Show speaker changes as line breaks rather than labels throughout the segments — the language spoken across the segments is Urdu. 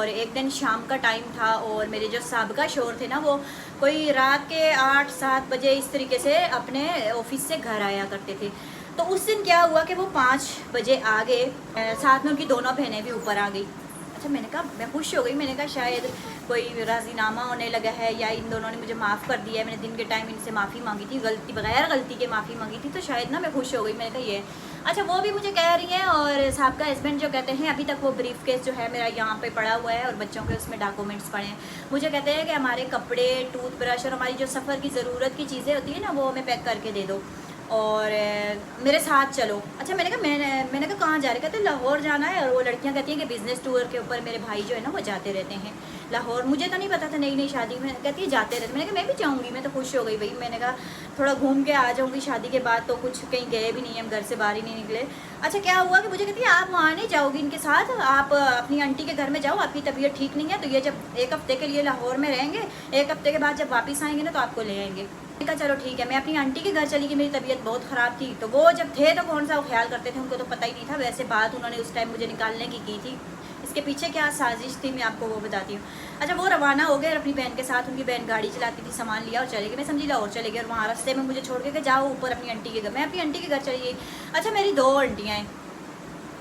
اور ایک دن شام کا ٹائم تھا اور میرے جو سابقہ شوہر تھے نا وہ کوئی رات کے 8-7 بجے اس طریقے سے اپنے آفس سے گھر آیا کرتے تھے. تو اس دن کیا ہوا کہ وہ 5 بجے آ گئے, ساتھ میں ان کی دونوں بہنیں بھی اوپر آ گئی. اچھا میں نے کہا, میں خوش ہو گئی, میں نے کہا شاید کوئی راضی نامہ ہونے لگا ہے یا ان دونوں نے مجھے معاف کر دیا ہے. میں نے دن کے ٹائم ان سے معافی مانگی تھی, غلطی بغیر غلطی کے معافی مانگی تھی, تو شاید نا میں خوش ہو گئی. میں نے کہا یہ اچھا وہ بھی مجھے کہہ رہی ہیں, اور صاحب کا ہسبینڈ جو کہتے ہیں ابھی تک وہ بریف کیس جو ہے میرا یہاں پہ پڑا ہوا ہے اور بچوں کے اس میں ڈاکومنٹس پڑے ہیں. مجھے کہتے ہیں کہ ہمارے کپڑے, ٹوتھ برش اور ہماری جو سفر کی ضرورت کی چیزیں ہوتی ہیں نا وہ ہمیں پیک کر کے دے دو اور میرے ساتھ چلو. اچھا میں نے کہا کہاں جا رہے, کہتے ہیں لاہور جانا ہے. اور وہ لڑکیاں کہتی ہیں کہ بزنس ٹور کے اوپر میرے بھائی جو ہے نا وہ جاتے رہتے ہیں لاہور. مجھے تو نہیں پتا تھا, نئی شادی میں کہتی ہے جاتے رہتے. میں نے کہا میں بھی جاؤں گی, میں تو خوش ہو گئی بھائی. میں نے کہا تھوڑا گھوم کے آ جاؤں گی, شادی کے بعد تو کچھ کہیں گئے بھی نہیں, ہم گھر سے باہر ہی نہیں نکلے. اچھا کیا ہوا کہ مجھے کہتی ہے آپ وہاں نہیں جاؤ گی ان کے ساتھ, آپ اپنی آنٹی کے گھر میں جاؤ, آپ کی طبیعت ٹھیک نہیں ہے, تو یہ جب 1 ہفتے کے لیے لاہور میں رہیں گے, 1 ہفتے کے بعد جب واپس آئیں گے نا تو آپ کو لے آئیں گے. میں نے کہا چلو ٹھیک ہے. میں اپنی آنٹی کے گھر چلی گئی, میری طبیعت بہت خراب تھی. تو وہ جب تھے تو کون سا وہ خیال کرتے تھے, ان کو تو پتہ ہی نہیں تھا. ویسے بات انہوں نے اس ٹائم مجھے نکالنے کی تھی, اس کے پیچھے کیا سازش تھی میں آپ کو وہ بتاتی ہوں. اچھا وہ روانہ ہو گئے اپنی بہن کے ساتھ, ان کی بہن گاڑی چلاتی تھی, سامان لیا اور چلے گئے. میں سمجھی لاہور چلے گئے, اور وہاں راستے میں مجھے چھوڑ کے کہ جاؤ اوپر اپنی آنٹی کے گھر. میں اپنی آنٹی کے گھر چلی گئی. اچھا میری 2 آنٹیاں ہیں,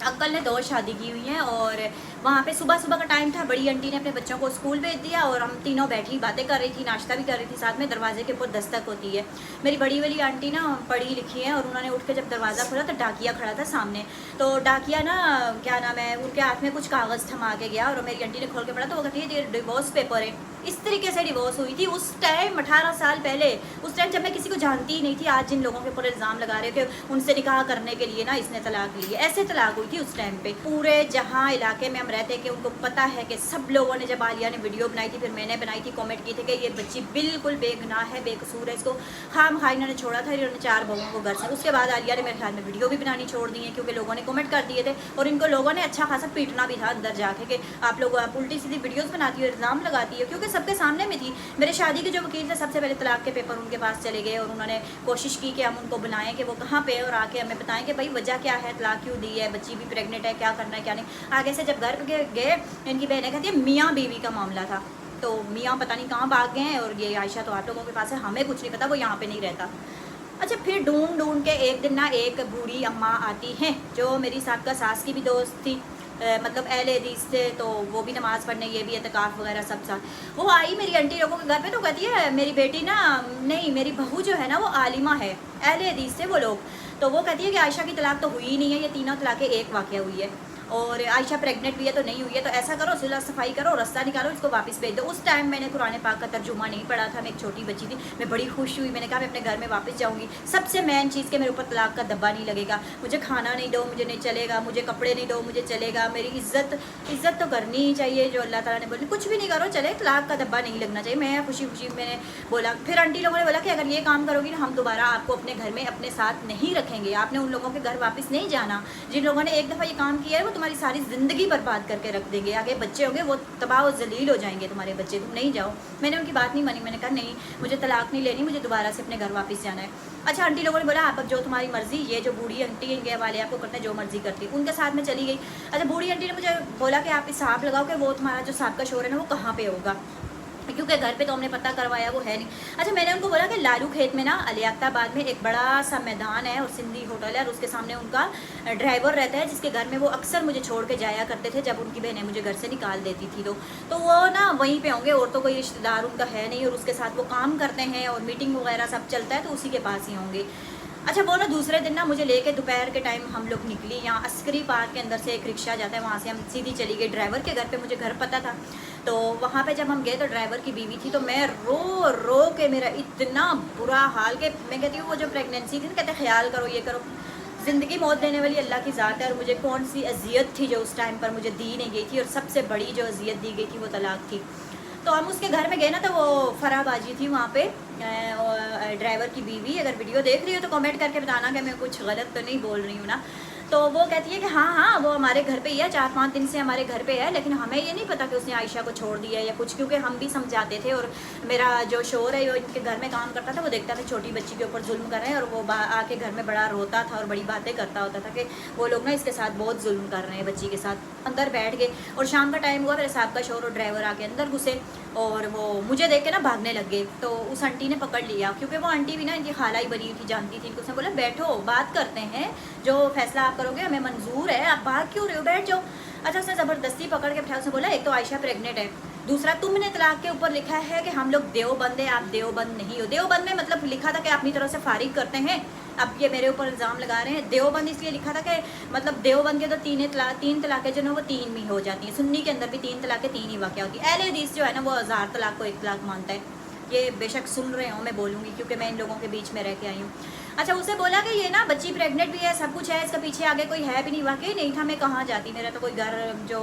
انکل نے 2 شادی کی ہوئی ہیں, اور وہاں پہ صبح کا ٹائم تھا. بڑی آنٹی نے اپنے بچوں کو اسکول بھیج دیا اور ہم تینوں بیٹھی باتیں کر رہی تھی, ناشتہ بھی کر رہی تھی ساتھ میں. دروازے کے اوپر دستک ہوتی ہے. میری بڑی والی آنٹی نا پڑھی لکھی ہے, اور انہوں نے اٹھ کے جب دروازہ کھولا تو ڈاکیا کھڑا تھا سامنے. تو ڈاکیا نا کیا نام ہے, ان کے ہاتھ میں کچھ کاغذ تھما کے گیا, اور میری آنٹی نے کھول کے پڑھا تو وہ کہتی ہے یہ ڈیورس پیپر ہے. اس طریقے سے ڈیورس ہوئی تھی اس ٹائم 18 سال پہلے. اس ٹائم جب میں کسی کو جانتی ہی نہیں تھی. آج جن لوگوں کے اوپر الزام لگا رہے کہ ان سے نکاح کرنے کے لیے نا اس نے طلاق لی ہے, ایسے طلاق ہوئی تھی اس ٹائم پہ. پورے جہاں علاقے میں ہم رہتے کہ ان کو پتہ ہے کہ سب لوگوں نے, جب عالیہ نے ویڈیو بنائی تھی, پھر میں نے بنائی تھی, کامنٹ کی تھے کہ یہ بچی بالکل بے گناہ ہے, بے قصور ہے, اس کو خام خواہ انہوں نے چھوڑا تھا, انہوں نے 4 بہوؤں کو گھر سے. اس کے بعد عالیہ نے میرے خیال میں ویڈیو بھی بنانی چھوڑ دی ہے, کیونکہ لوگوں نے کامنٹ کر دیے تھے, اور ان کو لوگوں نے اچھا خاصا پیٹنا بھی تھا اندر جا کے کہ آپ لوگ الٹی سیدھی ویڈیوز بناتی ہو, الزام لگاتی ہے, کیونکہ سب کے سامنے میں تھی. میرے شادی کے جو وکیل تھے سب سے پہلے طلاق کے پیپر ان کے پاس چلے گئے, اور انہوں نے کوشش کی کہ ہم ان کو بنائیں کہ وہ کہاں پہ, اور آ کے ہمیں بتائیں کہ بھائی وجہ کیا ہے, طلاق کیوں دی ہے, بچی بھی پریگنٹ ہے, کیا کرنا ہے کیا نہیں. آگے سے جب گھر گئے ان کی بہنیں کہتی ہیں میاں بیوی کا معاملہ تھا, تو میاں پتہ نہیں کہاں بھاگ گئے ہیں, اور یہ عائشہ تو آپ لوگوں کے پاس ہے, ہمیں کچھ نہیں پتا, وہ یہاں پہ نہیں رہتا. اچھا پھر ڈھونڈ کے ایک دن نا ایک بوڑھی اماں آتی ہیں جو میری سابقہ ساس کی بھی دوست تھی, مطلب اہل حدیث تھے, تو وہ بھی نماز پڑھنے, یہ بھی اعتکاف وغیرہ سب ساتھ. وہ آئی میری آنٹی لوگوں کے گھر پہ, تو کہتی ہے میری بیٹی نا, نہیں میری بہو جو ہے نا وہ عالمہ ہے, اہل حدیث تھے وہ لوگ. تو وہ کہتی ہے کہ عائشہ کی طلاق تو ہوئی ہی نہیں ہے, یہ تینوں طلاقیں ایک واقعہ ہوئی ہے, اور عائشہ پریگنٹ بھی ہے تو نہیں ہوئی ہے, تو ایسا کرو صلح صفائی کرو, راستہ نکالو, اس کو واپس بھیج دو. اس ٹائم میں نے قرآن پاک کا ترجمہ نہیں پڑھا تھا, میں ایک چھوٹی بچی تھی, میں بڑی خوش ہوئی. میں نے کہا میں اپنے گھر میں واپس جاؤں گی. سب سے مین چیز کہ میرے اوپر طلاق کا دبا نہیں لگے گا, مجھے کھانا نہیں دو مجھے نہیں چلے گا, مجھے کپڑے نہیں دو مجھے چلے گا, میری عزت تو کرنی ہی چاہیے جو اللہ تعالیٰ نے بولی, کچھ بھی نہیں کرو چلے, طلاق کا دبا نہیں لگنا چاہیے. میں خوشی میں نے بولا. پھر آنٹی لوگوں نے بولا کہ اگر یہ کام کرو گی نا ہم دوبارہ آپ کو اپنے گھر میں اپنے ساتھ نہیں رکھیں گے, آپ نے ان لوگوں کے گھر واپس نہیں جانا. جن لوگوں نے ایک دفعہ یہ کام کیا ہے وہ تمہاری ساری زندگی برباد کر کے رکھ دیں گے, آگے بچے ہوں گے وہ تباہ و ذلیل ہو جائیں گے تمہارے بچے, تم نہیں جاؤ. میں نے ان کی بات نہیں مانی, میں نے کہا نہیں مجھے طلاق نہیں لینی, مجھے دوبارہ سے اپنے گھر واپس جانا ہے. اچھا آنٹی لوگوں نے بولا آپ اب جو تمہاری مرضی, یہ جو بوڑھی آنٹی ان کے حوالے آپ کو کرتے ہیں جو مرضی کرتی, ان کے ساتھ میں چلی گئی. اچھا بوڑھی آنٹی نے مجھے بولا کہ آپ حساب لگاؤ کہ وہ تمہارا جو سابقہ شوہر ہے نا وہ کہاں پہ ہوگا, کیونکہ گھر پہ تو ہم نے پتہ کروایا وہ ہے نہیں. اچھا میں نے ان کو بولا کہ لالو کھیت میں نا علیاقت آباد میں ایک بڑا سا میدان ہے, اور سندھی ہوٹل ہے, اور اس کے سامنے ان کا ڈرائیور رہتا ہے, جس کے گھر میں وہ اکثر مجھے چھوڑ کے جایا کرتے تھے جب ان کی بہنیں مجھے گھر سے نکال دیتی تھی. تو وہ نا وہیں پہ ہوں گے, اور تو کوئی رشتہ دار ان کا ہے نہیں, اور اس کے ساتھ وہ کام کرتے ہیں اور میٹنگ وغیرہ سب چلتا ہے, تو اسی کے پاس ہی ہوں گے. اچھا وہ نا دوسرے دن نا مجھے لے کے دوپہر کے ٹائم ہم لوگ نکلی, یہاں عسکری پارک کے اندر سے ایک رکشہ جاتا ہے, وہاں سے ہم سیدھی چلی گئی ڈرائیور کے گھر پہ, مجھے گھر پتہ تھا. تو وہاں پہ جب ہم گئے تو ڈرائیور کی بیوی تھی, تو میں رو کے میرا اتنا برا حال کہ میں کہتی ہوں وہ جو پریگنینسی تھی نا, کہتے خیال کرو یہ کرو, زندگی موت دینے والی اللہ کی ذات ہے, اور مجھے کون سی اذیت تھی جو اس ٹائم پر مجھے دی نہیں گئی تھی, اور سب سے بڑی جو اذیت دی گئی تھی وہ طلاق تھی. تو ہم اس کے گھر میں گئے نا, تو وہ فرح باجی تھی وہاں پہ, ڈرائیور کی بیوی. اگر ویڈیو دیکھ رہی ہو تو کمنٹ کر کے بتانا کہ میں کچھ غلط تو نہیں بول رہی ہوں نا. تو وہ کہتی ہے کہ ہاں ہاں وہ ہمارے گھر پہ ہی ہے، 4-5 دن سے ہمارے گھر پہ ہے، لیکن ہمیں یہ نہیں پتا کہ اس نے عائشہ کو چھوڑ دیا ہے یا کچھ، کیونکہ ہم بھی سمجھاتے تھے، اور میرا جو شوہر ہے وہ ان کے گھر میں کام کرتا تھا، وہ دیکھتا تھا چھوٹی بچی کے اوپر ظلم کر رہے ہیں، اور وہ آ کے گھر میں بڑا روتا تھا اور بڑی باتیں کرتا ہوتا تھا کہ وہ لوگ نا اس کے ساتھ بہت ظلم کر رہے ہیں بچی کے ساتھ۔ اندر بیٹھ گئے اور شام کا ٹائم ہوا، میرے صاحب کا شوہر اور ڈرائیور آ کے اندر گھسے اور وہ مجھے دیکھ کے نا بھاگنے لگ گئے، تو اس آنٹی نے پکڑ لیا، کیونکہ وہ آنٹی بھی نا ان کی خالہ ہی بنی تھی، جانتی تھی ان کو، اس نے بولا بیٹھو بات کرتے ہیں، جو فیصلہ آپ کرو گے ہمیں منظور ہے، آپ بھاگ کیوں رہے ہو، بیٹھ جاؤ۔ اچھا اس نے زبردستی پکڑ کے بٹھایا، اس نے بولا ایک تو عائشہ پریگنٹ ہے، دوسرا تم نے طلاق کے اوپر لکھا ہے کہ ہم لوگ دیوبند ہیں، آپ دیوبند نہیں ہو۔ دیوبند میں مطلب لکھا تھا کہ اپنی طرف سے فارغ کرتے ہیں، اب یہ میرے اوپر الزام لگا رہے ہیں۔ دیوبند اس لیے لکھا تھا کہ مطلب دیوبند کے تو تین طلاقیں جو نا وہ 3 میں ہو جاتی ہیں، سنی کے اندر بھی 3 طلاقیں 3 ہی واقع ہوتی ہیں۔ اہل حدیث جو ہے نا وہ 1000 طلاق کو 1 طلاق مانتا ہے، یہ بے شک سن رہے ہوں، میں بولوں گی کیونکہ میں ان لوگوں کے بیچ میں رہ کے آئی ہوں۔ اچھا اسے بولا کہ یہ نا بچی پریگنٹ بھی ہے، سب کچھ ہے، اس کا پیچھے آگے کوئی ہے بھی نہیں، واقعی نہیں تھا، میں کہاں جاتی، میرا تو کوئی گھر جو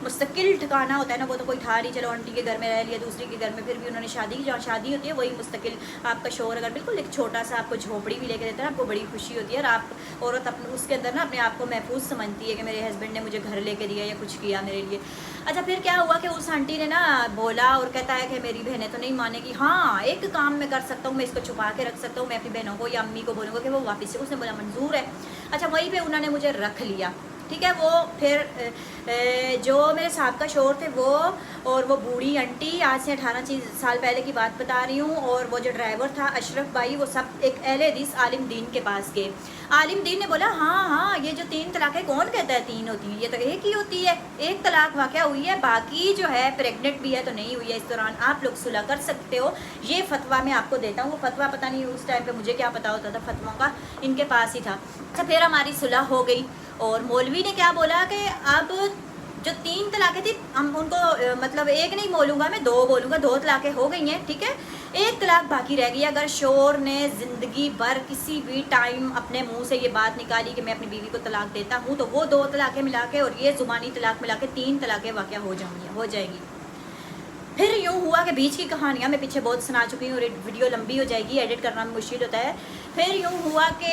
مستقل ٹھکانا ہوتا ہے نا وہ تو کوئی تھا نہیں، چلو آنٹی کے گھر میں رہ لیا، دوسری کے گھر میں، پھر بھی انہوں نے شادی کی، جہاں شادی ہوتی ہے وہی مستقل، آپ کا شوہر اگر بالکل ایک چھوٹا سا آپ کو جھوپڑی بھی لے کے دیتا ہے آپ کو بڑی خوشی ہوتی ہے، اور آپ عورت اپنے اس کے اندر نا اپنے آپ کو محفوظ سمجھتی ہے کہ میرے ہسبینڈ نے مجھے گھر لے کے دیا یا کچھ کیا میرے لیے۔ اچھا پھر کیا ہوا کہ اس آنٹی نے نا بولا اور کہتا ہے کہ میری بہنیں تو نہیں مانے گی، ہاں ایک کام میں کر سکتا ہوں، میں اس کو چھپا کے رکھ سکتا ہوں، میں اپنی بہنوں کو یا امی کو بولوں گا کہ وہ واپس سے، اس نے بولا منظور ہے۔ اچھا وہیں پہ انہوں نے مجھے رکھ لیا، ٹھیک ہے۔ وہ پھر جو میرے صاحب کا شوہر تھے وہ اور وہ بوڑھی آنٹی، آج سے 18 سال پہلے کی بات بتا رہی ہوں، اور وہ جو ڈرائیور تھا اشرف بھائی، وہ سب ایک اہل حدیث عالم دین کے پاس گئے۔ عالم دین نے بولا ہاں ہاں یہ جو 3 طلاقیں کون کہتا ہے 3 ہوتی ہیں، یہ تو ایک ہی ہوتی ہے، 1 طلاق واقعہ ہوئی ہے، باقی جو ہے پریگنٹ بھی ہے تو نہیں ہوئی ہے، اس دوران آپ لوگ صلح کر سکتے ہو، یہ فتویٰ میں آپ کو دیتا ہوں۔ وہ فتویٰ پتہ نہیں اس ٹائم پہ مجھے کیا پتا ہوتا تھا فتویٰ کا، ان کے پاس ہی تھا۔ اچھا پھر ہماری صلح ہو گئی، اور مولوی نے کیا بولا کہ اب جو 3 طلاقیں تھی ہم ان کو مطلب 1 نہیں بولوں گا میں 2 بولوں گا، 2 طلاقیں ہو گئی ہیں، ٹھیک ہے، 1 طلاق باقی رہ گئی۔ اگر شوہر نے زندگی بھر کسی بھی ٹائم اپنے منہ سے یہ بات نکالی کہ میں اپنی بیوی کو طلاق دیتا ہوں، تو وہ 2 طلاقیں ملا کے اور یہ زبانی طلاق ملا کے 3 طلاقیں واقع ہو جائیں گی۔ پھر یوں ہوا کہ بیچ کی کہانیاں میں پیچھے بہت سنا چکی ہوں، اور ویڈیو لمبی ہو جائے گی، ایڈٹ کرنا مشکل ہوتا ہے۔ پھر یوں ہوا کہ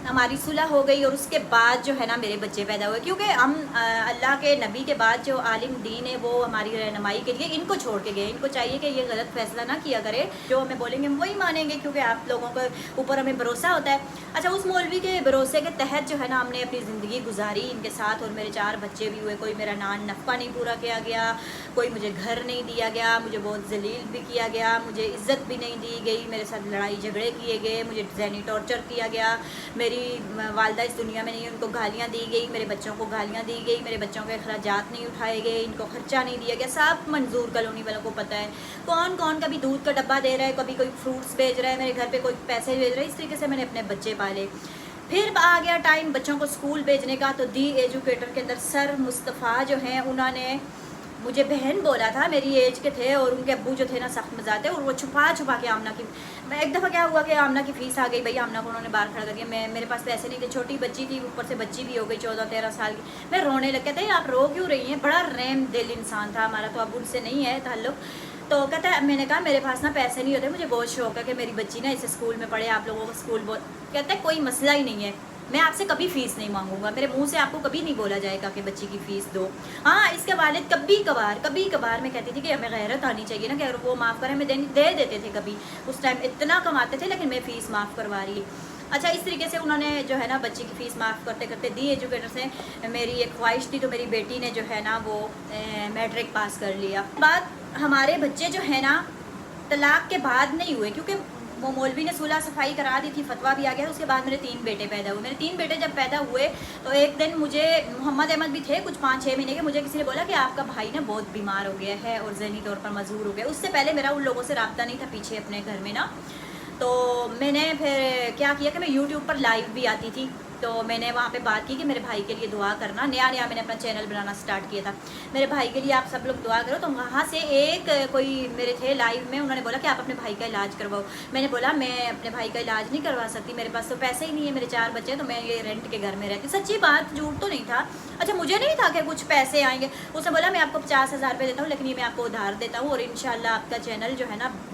ہماری صلح ہو گئی، اور اس کے بعد جو ہے نا میرے بچے پیدا ہوئے، کیونکہ ہم اللہ کے نبی کے بعد جو عالم دین ہے وہ ہماری رہنمائی کے لیے ان کو چھوڑ کے گئے، ان کو چاہیے کہ یہ غلط فیصلہ نہ کیا کرے، جو ہمیں بولیں گے ہم وہی مانیں گے، کیونکہ آپ لوگوں کے اوپر ہمیں بھروسہ ہوتا ہے۔ اچھا اس مولوی کے بھروسے کے تحت جو ہے نا ہم نے اپنی زندگی گزاری ان کے ساتھ، اور میرے 4 بچے بھی ہوئے، کوئی میرا نان نفقہ نہیں پورا کیا گیا، کوئی مجھے گھر نہیں دیا گیا، مجھے بہت ذلیل بھی کیا گیا، مجھے عزت بھی نہیں دی گئی، میرے ساتھ لڑائی جھگڑے کیے گئے، مجھے ذہنی ٹارچر کیا گیا، میری والدہ اس دنیا میں نہیں، ان کو گالیاں دی گئی، میرے بچوں کو گالیاں دی گئی، میرے بچوں کے اخراجات نہیں اٹھائے گئے، ان کو خرچہ نہیں دیا گیا، سب منظور کالونی والوں کو پتہ ہے، کون کون کبھی دودھ کا ڈبہ دے رہا ہے، کبھی کوئی فروٹس بھیج رہا ہے میرے گھر پہ، کوئی پیسے بھیج رہا ہے، اس طریقے سے میں نے اپنے بچے پالے۔ پھر آ گیا ٹائم بچوں کو اسکول بھیجنے کا، تو دی ایجوکیٹر کے اندر سر مصطفیٰ جو ہیں انہوں نے مجھے بہن بولا تھا، میری ایج کے تھے، اور ان کے ابو جو تھے نا سخت مزاج تھے، اور وہ چھپا کے آمنہ کی، میں ایک دفعہ کیا ہوا کہ آمنہ کی فیس آ گئی، بھائی آمنہ کو انہوں نے باہر کھڑا کر دیا، میرے پاس پیسے نہیں تھے، چھوٹی بچی تھی، اوپر سے بچی بھی ہو گئی 14-13 سال کی، میں رونے لگ گیا تھا، آپ رو کیوں رہی ہیں، بڑا رحم دل انسان تھا ہمارا، تو اب ان سے نہیں ہے تعلق۔ تو کہتا ہے، میں نے کہا میرے پاس نا پیسے نہیں ہوتے، مجھے بہت شوق ہے کہ میری بچی نا اس اسکول میں پڑھے، آپ لوگوں کو اسکول بہت، کہتا ہے کوئی مسئلہ ہی نہیں ہے، میں آپ سے کبھی فیس نہیں مانگوں گا، میرے منہ سے آپ کو کبھی نہیں بولا جائے گا کہ بچی کی فیس دو۔ ہاں اس کے والد کبھی کبھار میں کہتی تھی کہ ہمیں غیرت آنی چاہیے نا کہ اگر وہ معاف کریں، ہمیں دے دیتے تھے، کبھی اس ٹائم اتنا کماتے تھے لیکن میں فیس معاف کروا رہی۔ اچھا اس طریقے سے انہوں نے جو ہے نا بچی کی فیس معاف کرتے کرتے دی ایجوکیٹر سے میری ایک خواہش تھی، تو میری بیٹی نے جو ہے نا وہ میٹرک پاس کر لیا۔ بات ہمارے بچے جو ہے نا طلاق کے بعد نہیں ہوئے، کیونکہ وہ مولوی نے صلح صفائی کرا دی تھی، فتویٰ بھی آ گیا، اس کے بعد میرے 3 بیٹے پیدا ہوئے۔ میرے 3 بیٹے جب پیدا ہوئے تو ایک دن مجھے محمد احمد بھی تھے کچھ 5-6 مہینے کے، مجھے کسی نے بولا کہ آپ کا بھائی نا بہت بیمار ہو گیا ہے اور ذہنی طور پر معذور ہو گیا۔ اس سے پہلے میرا ان لوگوں سے رابطہ نہیں تھا پیچھے اپنے گھر میں نا، تو میں نے پھر کیا کیا کہ میں یوٹیوب پر لائیو بھی آتی تھی، تو میں نے وہاں پہ بات کی کہ میرے بھائی کے لیے دعا کرنا، نیا میں نے اپنا چینل بنانا سٹارٹ کیا تھا، میرے بھائی کے لیے آپ سب لوگ دعا کرو۔ تو وہاں سے ایک کوئی میرے تھے لائیو میں، انہوں نے بولا کہ آپ اپنے بھائی کا علاج کرواؤ۔ میں نے بولا میں اپنے بھائی کا علاج نہیں کروا سکتی، میرے پاس تو پیسے ہی نہیں ہے، میرے 4 بچے ہیں، تو میں یہ رینٹ کے گھر میں رہتی، سچی بات، جھوٹ تو نہیں تھا۔ اچھا مجھے نہیں تھا کہ کچھ پیسے آئیں گے، اس نے بولا میں آپ کو 50,000 روپے دیتا ہوں، لیکن یہ میں آپ کو ادھار دیتا ہوں، اور انشاءاللہ آپ کا چینل جو ہے نا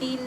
3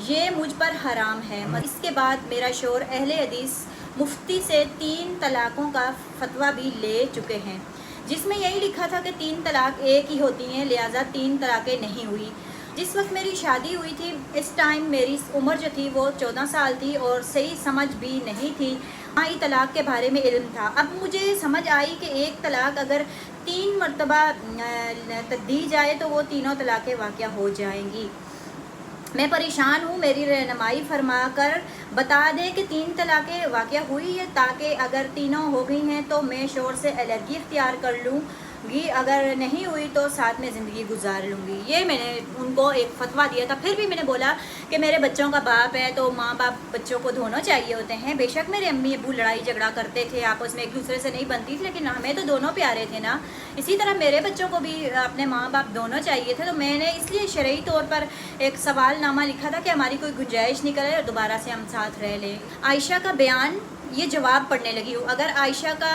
یہ مجھ پر حرام ہے۔ اس کے بعد میرا شوہر اہل حدیث مفتی سے 3 طلاقوں کا فتویٰ بھی لے چکے ہیں، جس میں یہی لکھا تھا کہ 3 طلاق ایک ہی ہوتی ہیں، لہٰذا 3 طلاقیں نہیں ہوئی۔ جس وقت میری شادی ہوئی تھی اس ٹائم میری عمر جو تھی وہ 14 سال تھی اور صحیح سمجھ بھی نہیں تھی، ہاں طلاق کے بارے میں علم تھا۔ اب مجھے سمجھ آئی کہ ایک طلاق اگر 3 مرتبہ دی جائے تو وہ تینوں طلاقیں واقع ہو جائیں گی۔ میں پریشان ہوں، میری رہنمائی فرما کر بتا دیں کہ 3 طلاقیں واقع ہوئی ہے، تاکہ اگر تینوں ہو گئی ہیں تو میں شوہر سے علیحدگی اختیار کر لوں گی، اگر نہیں ہوئی تو ساتھ میں زندگی گزار لوں گی۔ یہ میں نے ان کو ایک فتویٰ دیا تھا۔ پھر بھی میں نے بولا کہ میرے بچوں کا باپ ہے تو ماں باپ بچوں کو دونوں چاہیے ہوتے ہیں۔ بے شک میرے امی ابو لڑائی جھگڑا کرتے تھے، آپس میں ایک دوسرے سے نہیں بنتی تھی، لیکن ہمیں تو دونوں پیارے تھے نا۔ اسی طرح میرے بچوں کو بھی اپنے ماں باپ دونوں چاہیے تھے، تو میں نے اس لیے شرعی طور پر ایک سوال نامہ لکھا تھا کہ ہماری کوئی گنجائش نکلے اور دوبارہ سے ہم ساتھ رہ لیں۔ عائشہ کا بیان، یہ جواب پڑھنے لگی ہوں۔ اگر عائشہ کا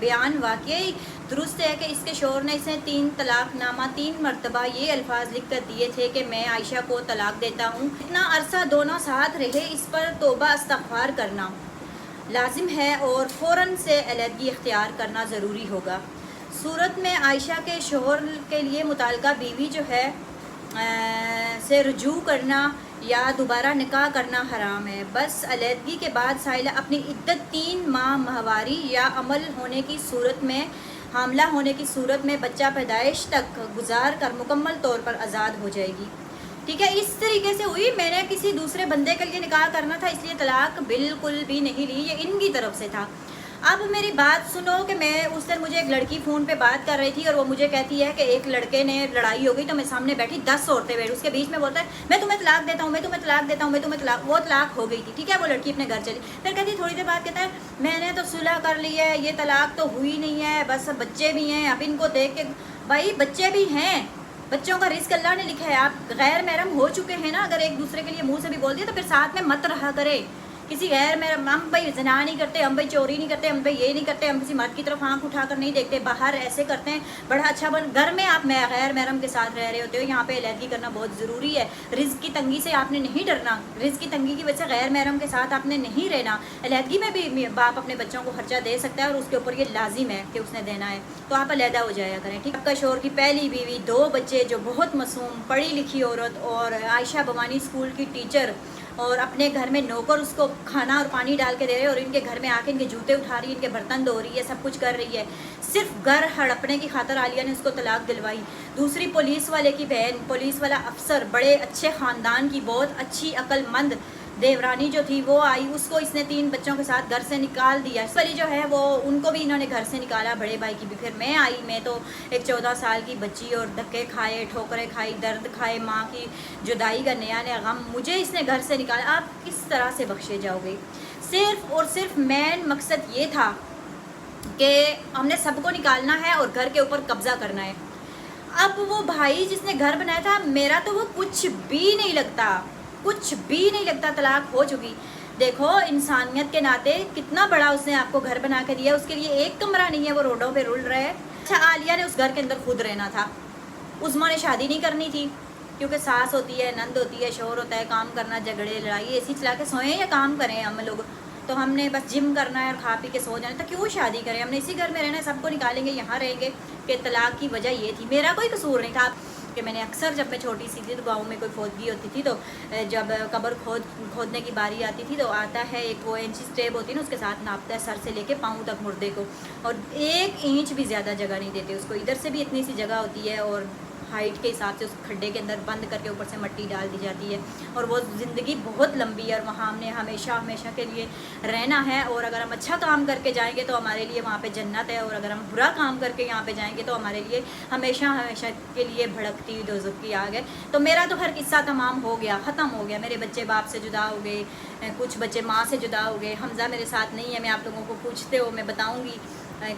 بیان واقعی درست ہے کہ اس کے شوہر نے اسے 3 طلاق نامہ 3 مرتبہ یہ الفاظ لکھ کر دیے تھے کہ میں عائشہ کو طلاق دیتا ہوں، اتنا عرصہ دونوں ساتھ رہے، اس پر توبہ استغفار کرنا لازم ہے اور فوراً سے علیحدگی اختیار کرنا ضروری ہوگا۔ صورت میں عائشہ کے شوہر کے لیے متعلقہ بیوی جو ہے سے رجوع کرنا یا دوبارہ نکاح کرنا حرام ہے۔ بس علیحدگی کے بعد سائلہ اپنی عدت 3 ماہ ماہواری یا عمل ہونے کی صورت میں، حاملہ ہونے کی صورت میں بچہ پیدائش تک گزار کر مکمل طور پر آزاد ہو جائے گی۔ ٹھیک ہے، اس طریقے سے ہوئی۔ میں نے کسی دوسرے بندے کے لیے نکاح کرنا تھا، اس لیے طلاق بالکل بھی نہیں لی، یہ ان کی طرف سے تھا۔ اب میری بات سنو کہ میں اس دن مجھے ایک لڑکی فون پہ بات کر رہی تھی اور وہ مجھے کہتی ہے کہ ایک لڑکے نے لڑائی ہو گئی تو میں سامنے بیٹھی 10 عورتیں بیٹھی، اس کے بیچ میں بولتا ہے میں تمہیں طلاق دیتا ہوں، میں تمہیں طلاق دیتا ہوں، میں تمہیں طلاق، وہ طلاق ہو گئی تھی۔ ٹھیک ہے، وہ لڑکی اپنے گھر چلی، پھر کہتی تھوڑی دیر بعد کہتا ہے میں نے تو صلح کر لی ہے، یہ طلاق تو ہوئی نہیں ہے، بس بچے بھی ہیں، اب ان کو دیکھ کے بھائی بچے بھی ہیں، بچوں کا رزق اللہ نے لکھا ہے، آپ غیر محرم ہو چکے ہیں نا، اگر ایک دوسرے کے لیے منہ سے بھی بول دیا تو پھر ساتھ میں مت رہا کرے۔ کسی غیر محرم، ہم بھائی زنا نہیں کرتے، ہم بھائی چوری نہیں کرتے، ہم بھائی یہ نہیں کرتے، ہم کسی مرد کی طرف آنکھ اٹھا کر نہیں دیکھتے، باہر ایسے کرتے ہیں بڑا اچھا گھر میں آپ غیر محرم کے ساتھ رہ رہے ہوتے ہو، یہاں پہ علیحدگی کرنا بہت ضروری ہے۔ رزق کی تنگی سے آپ نے نہیں ڈرنا، رزق کی تنگی کی وجہ سے غیر محرم کے ساتھ آپ نے نہیں رہنا۔ علیحدگی میں بھی باپ اپنے بچوں کو خرچہ دے سکتا ہے اور اس کے اوپر یہ لازم ہے کہ اس نے دینا ہے، تو آپ علیحدہ ہو جایا کریں۔ ٹھیک، آپ کا شوہر کی پہلی بیوی، 2 بچے، جو بہت معصوم پڑھی لکھی عورت اور عائشہ بھوانی اسکول کی ٹیچر، اور اپنے گھر میں نوکر اس کو کھانا اور پانی ڈال کے دے رہے، اور ان کے گھر میں آ کے ان کے جوتے اٹھا رہی ہے، ان کے برتن دھو رہی ہے، سب کچھ کر رہی ہے، صرف گھر ہڑپنے کی خاطر عالیہ نے اس کو طلاق دلوائی۔ دوسری پولیس والے کی بہن، پولیس والا افسر، بڑے اچھے خاندان کی، بہت اچھی عقل مند دیورانی جو تھی وہ آئی، اس کو اس نے 3 بچوں کے ساتھ گھر سے نکال دیا۔ اس والی جو ہے وہ ان کو بھی انہوں نے گھر سے نکالا، بڑے بھائی کی بھی۔ پھر میں آئی، میں تو ایک 14 سال کی بچی، اور دھکے کھائے، ٹھوکریں کھائی، درد کھائے، ماں کی جدائی کا نیا نیا غم، مجھے اس نے گھر سے نکالا۔ آپ کس طرح سے بخشے جاؤ گے؟ صرف اور صرف مین مقصد یہ تھا کہ ہم نے سب کو نکالنا ہے اور گھر کے اوپر قبضہ کرنا ہے۔ اب وہ بھائی جس نے گھر بنایا تھا، میرا تو وہ کچھ بھی نہیں لگتا، کچھ بھی نہیں لگتا، طلاق ہو چکی۔ دیکھو انسانیت کے ناطے کتنا بڑا اس نے آپ کو گھر بنا کے دیا، اس کے لیے ایک کمرہ نہیں ہے، وہ روڈوں پہ رول رہا ہے۔ اچھا، عالیہ نے اس گھر کے اندر خود رہنا تھا، عظمیٰ نے شادی نہیں کرنی تھی، کیونکہ ساس ہوتی ہے، نند ہوتی ہے، شوہر ہوتا ہے، کام کرنا، جھگڑے لڑائی اے سی چلا کے سوئیں یا کام کریں ہم لوگ، تو ہم نے بس جم کرنا ہے اور کھا پی کے سو جانا، تو کیوں شادی کریں؟ ہم نے اسی گھر میں رہنا ہے، سب کو نکالیں گے، یہاں رہیں گے۔ کہ طلاق کی وجہ یہ تھی، میرا کوئی قصور نہیں تھا کہ میں نے اکثر جب میں چھوٹی سی تھی تو گاؤں میں کوئی فوتگی ہوتی تھی تو جب قبر کھودنے کی باری آتی تھی تو آتا ہے ایک وہ انچی ٹیپ ہوتی ہے نا، اس کے ساتھ ناپتا ہے سر سے لے کے پاؤں تک مردے کو، اور 1 انچ بھی زیادہ جگہ نہیں دیتے اس کو، ادھر سے بھی اتنی سی جگہ ہوتی ہے اور ہائٹ کے حساب سے اس کھڈے کے اندر بند کر کے اوپر سے مٹی ڈال دی جاتی ہے، اور وہ زندگی بہت لمبی ہے اور وہاں ہم نے ہمیشہ کے لیے رہنا ہے، اور اگر ہم اچھا کام کر کے جائیں گے تو ہمارے لیے وہاں پہ جنت ہے، اور اگر ہم برا کام کر کے یہاں پہ جائیں گے تو ہمارے لیے ہمیشہ کے لیے بھڑکتی ہوئی دوزخ کی آگ ہے۔ تو میرا تو ہر قصہ تمام ہو گیا، ختم ہو گیا، میرے بچے باپ سے جدا ہو گئے، کچھ بچے ماں سے جدا ہو گئے، حمزہ میرے ساتھ نہیں ہے، میں آپ لوگوں کو پوچھتے ہو میں بتاؤں گی،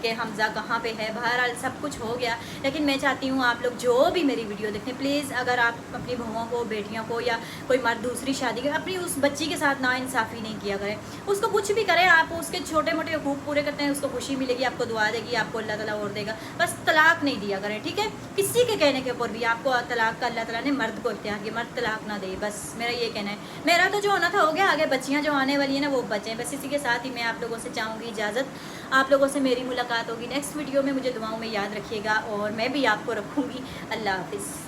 کہ حمزہ کہاں پہ ہے. بہرحال سب کچھ ہو گیا, لیکن میں چاہتی ہوں آپ لوگ جو بھی میری ویڈیو دیکھیں پلیز اگر آپ اپنی بہوؤں کو, بیٹیوں کو, یا کوئی مرد دوسری شادی کے اپنی اس بچی کے ساتھ ناانصافی نہیں کیا کریں. اس کو کچھ بھی کریں آپ, اس کے چھوٹے موٹے حقوق پورے کرتے ہیں, اس کو خوشی ملے گی, آپ کو دعا دے گی, آپ کو اللہ تعالیٰ اور دے گا. بس طلاق نہیں دیا کریں, ٹھیک ہے. کسی کے کہنے کے اوپر بھی آپ کو طلاق کا اللہ تعالیٰ نے مرد کو اختیار کیا, مرد طلاق نہ دے. بس میرا یہ کہنا ہے. میرا تو جو ہونا تھا ہو گیا, آگے بچیاں جو آنے والی ہیں نا وہ بچیں. بس اسی کے ساتھ ہی میں آپ لوگوں سے چاہوں گی اجازت. آپ لوگوں سے میری ملاقات ہوگی نیکسٹ ویڈیو میں. مجھے دعاؤں میں یاد رکھیے گا اور میں بھی آپ کو رکھوں گی. اللہ حافظ.